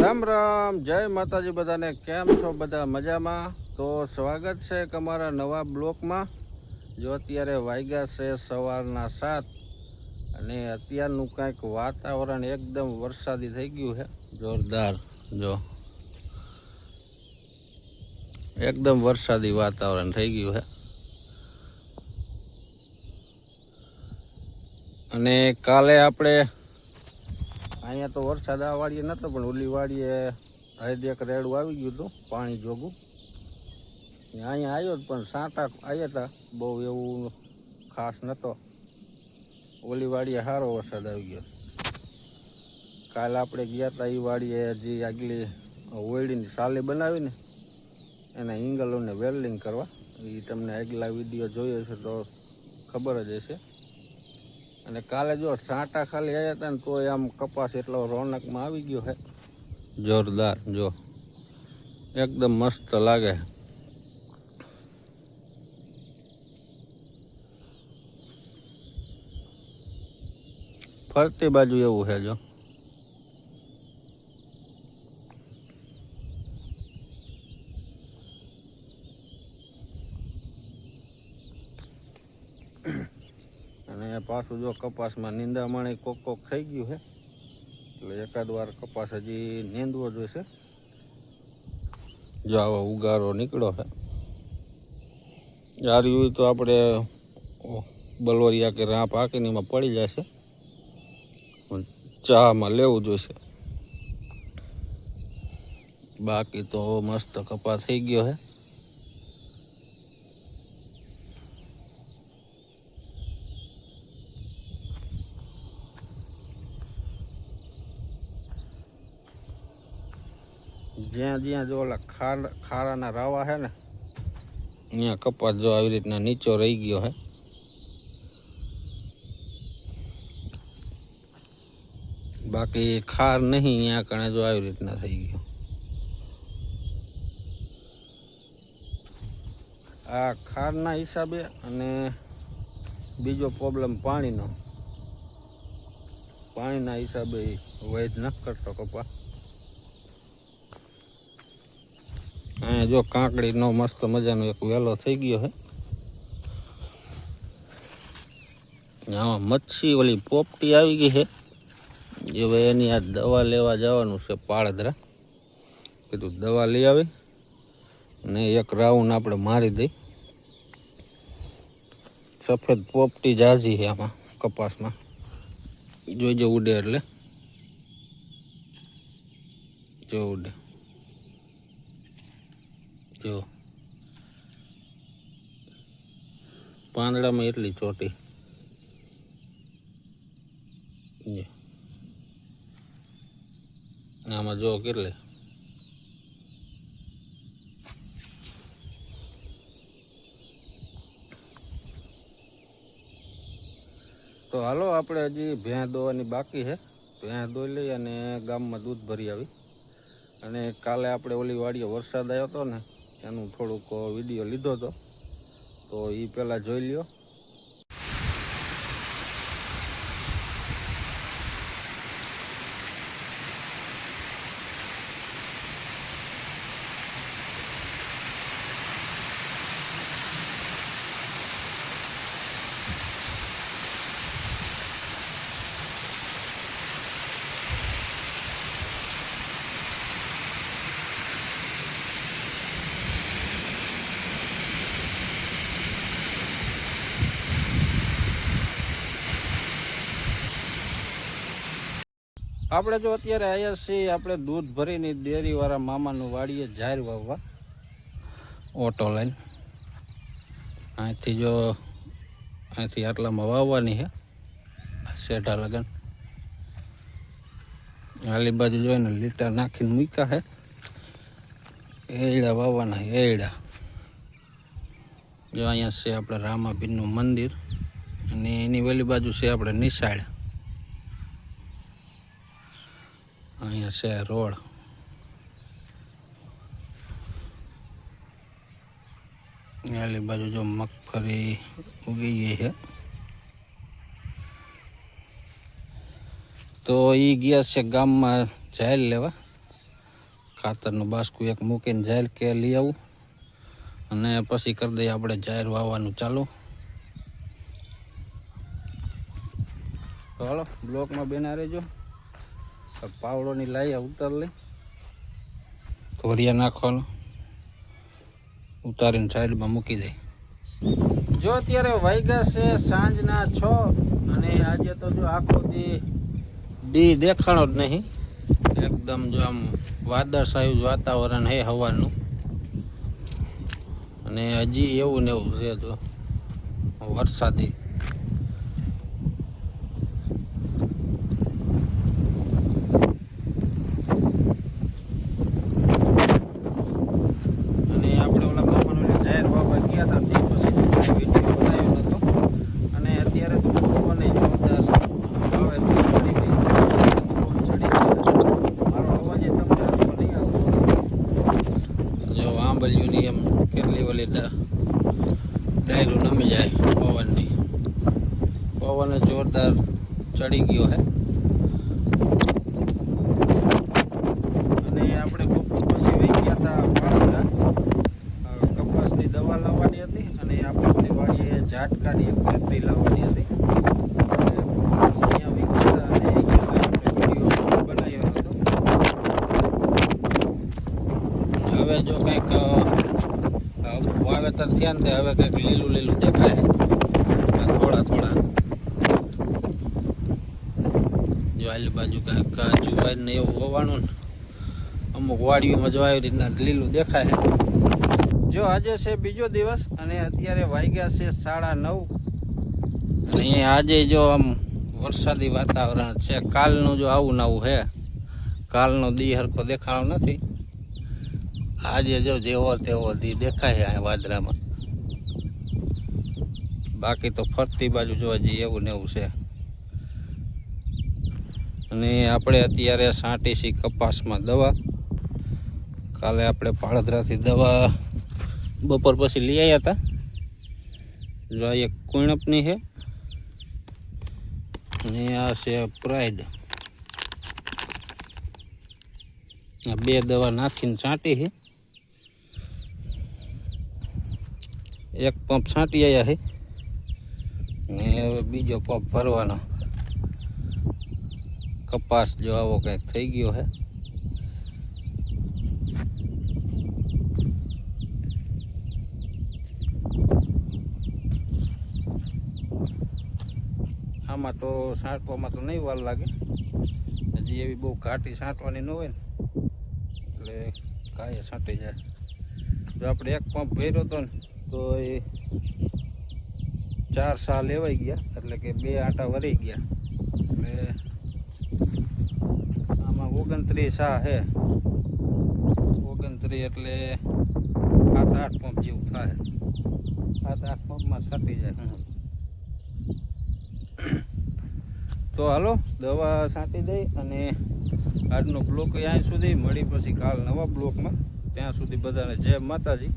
રામ રામ, જય માતાજી બધાને। કેમ છો બધા? મજામાં? તો સ્વાગત છે તમારા નવા બ્લોકમાં। જો અત્યારે વાગ્યા છે સવારના 7 અને અત્યારનું કંઈક વાતાવરણ એકદમ વરસાદી થઈ ગયું છે, જોરદાર। જો એકદમ વરસાદી વાતાવરણ થઈ ગયું છે। અને કાલે આપણે અહીંયા તો વરસાદ આ વાડીએ નહોતો, પણ ઓલી વાડીએ એક રેડું આવી ગયું હતું પાણી જોગું। અહીંયા આવ્યો પણ સાંટા આવ્યા હતા, બહુ એવું ખાસ નહોતો। ઓલી વાડીએ સારો વરસાદ આવી ગયો। કાલે આપણે ગયા હતા એ વાડીએ, હજી આગલી ઓયડીની સાલી બનાવીને એના એંગલોને વેલ્ડિંગ કરવા। એ તમને આગલા વિડીયો જોયો છે તો ખબર જ હશે। અને કાલે જો સાંટા ખાલી આવ્યા હતા ને તો આમ કપાસ એટલો રોનકમાં આવી ગયો છે, જોરદાર। જો એકદમ મસ્ત લાગે। ફરતી બાજુ એવું છે જો। અને પાછું જો કપાસમાં નીંદામણી કોક થઈ ગયું છે, એટલે એકાદ વાર કપાસ હજી નીંદવો જોઈશે। જો આવો ઉગારો નીકળ્યો છે। યાર તો આપણે બલોરિયા કે રાપ હાકીને એમાં પડી જશે, ચામાં લેવું જોઈશે। બાકી તો મસ્ત કપાસ થઈ ગયો છે। જ્યાં જ્યાં જો ઓલા ખારાના રાવા છે ને, અહીંયા કપાસ જો આવી રીતના નીચો રહી ગયો છે। બાકી ખાર નહીં, અહીંયા કણે જો આવી રીતના થઈ ગયો। આ ખારના હિસાબે અને બીજો પ્રોબ્લેમ પાણીના હિસાબે વૈધ ન કરતો કપા। અહીંયા જો કાંકડીનો મસ્ત મજાનો એક વેલો થઈ ગયો છે। આમાં મચ્છી ઓલી પોપટી આવી ગઈ છે, હવે એની આ દવા લેવા જવાનું છે પાળદરા। કીધું દવા લઈ આવી અને એક રાઉન્ડ આપણે મારી દઈ। સફેદ પોપટી જાજી છે આમાં કપાસમાં, જોઈજો ઉડે એટલે જો ઉડે, જો પાંદડામાં એટલી ચોટી। આમાં જો કેટલે। તો હાલો આપણે હજી ભેંસ દોવાની બાકી છે, ભેંસ દોઈ લઈ અને ગામમાં દૂધ ભરી આવી। અને કાલે આપણે ઓલી વાડીએ વરસાદ આવ્યો હતો ને, એનું થોડુંક વિડીયો લીધો હતો, તો એ પહેલાં જોઈ લ્યો। આપણે જો અત્યારે આવ્યા છીએ આપણે દૂધ ભરીને ડેરીવાળા મામાનું વાડીએ જાહેર વાવવા, ઓટો લાઈન અહીંથી આટલામાં વાવવાની છે શેઢા લગન। આલી બાજુ જોઈને લીટર નાખીને મૂક્યા છે, એડા વાવવાના એડા। જો અહીંયા છે આપણે રામાપીરનું મંદિર અને એની ઓલી બાજુ છે આપણે નિશાળ। અહીંયા છે રોડ, આલી બાજુ જો મગફળી ઉગી ગઈ છે। તો એ ગયા છે ગામમાં જાહેર લેવા, ખાતરનું બાસ્કું એક મૂકીને જાહેર કે લઈ આવું અને પછી કરી દઈએ આપણે જાહેર વાવવાનું ચાલુ. તો હાલો બ્લોકમાં બેના રહેજો. પાવડોની લાયા ઉતાર લઈ ધોરિયા નાખવાનું, ઉતારીને સાઈડમાં મૂકી દઈ. જો અત્યારે વાગ્યા છે સાંજના 6 અને આજે તો જો આખો દી દેખાણો જ નહીં. એકદમ જો આમ વાદળછાયું વાતાવરણ હે હવાનું અને હજી એવું ને એવું છે જો વરસાદી. અને આપણે ઓલા મામાનો જાહેર વાવવા ગયા હતા તે પછી વિડીયો બનાવ્યો નહોતો અને અત્યારે તો પવને જોરદાર આવે ચડી ગઈ. મારો અવાજ તમને આટલો નહીં આવતો. જો આંબલિયુંની એમ કેટલી ઓલી ડાયરું નમી જાય પવનની. પવન જોરદાર ચડી ગયો હે. અને આપણે બપોર પછી વહી ગયા હતા પાળદરા. કપાસની દવા લાવવાની હતી અને આપણે વાડીએ ઝાટકાની એક બેટરી લાવવાની હતી. પછી અહીંયા વહી ગયા હતા અને વિડીયો બનાવ્યો હતો. હવે જો કંઈક વાવેતર થયા ને હવે કંઈક લીલું લીલું દેખાય થોડા થોડા. જો આલી બાજુ કંઈક જુવાર ને એવું હોવાનું ને અમુક વાડીઓમાં જો આવી રીતના લીલું દેખાય. જો આજે છે બીજો દિવસ અને અત્યારે વાગ્યા છે 9:30 અને આજે જો આમ વરસાદી વાતાવરણ છે. કાલનું જો આવું નવું છે, કાલનો દી હરખો દેખાણો નથી. આજે જો જેવો તેવો દી દેખાય આ વાદરામાં. બાકી તો ફરતી બાજુ જો હજી એવું ને એવું છે. અને આપણે અત્યારે છાંટી છીએ કપાસમાં દવા. કાલે આપણે પાળદરાથી દવા બપોર પછી લઈ આવ્યા હતા. જો આ એક કુણપની છે અને આ છે પ્રાઇડ. આ બે દવા નાખીને છાંટી છે. એક પંપ છાંટી આવ્યા છે ને હવે બીજો પંપ ભરવાનો. કપાસ જો આવો કંઈક થઈ ગયો છે. આમાં તો છાંટવામાં તો નહીં વાર લાગે. હજી એવી બહુ ઘાટી છાંટવાની ન હોય ને એટલે કાંઈ છાંટી જાય. જો આપણે એક પંપ ભર્યો હતો ને તો એ 4 સા લેવાઈ ગયા એટલે કે 2 આંટા વરી ગયા. એટલે આમાં 29 સા છે. 29 એટલે 7-8 પંપ જેવું થાય. 7-8 પંપમાં છાંટી જાય. તો હાલો દવા છાંટી દઈ અને આજનો બ્લોક અહીં સુધી. મળી પછી કાલ નવા બ્લોકમાં. ત્યાં સુધી બધાને જય માતાજી.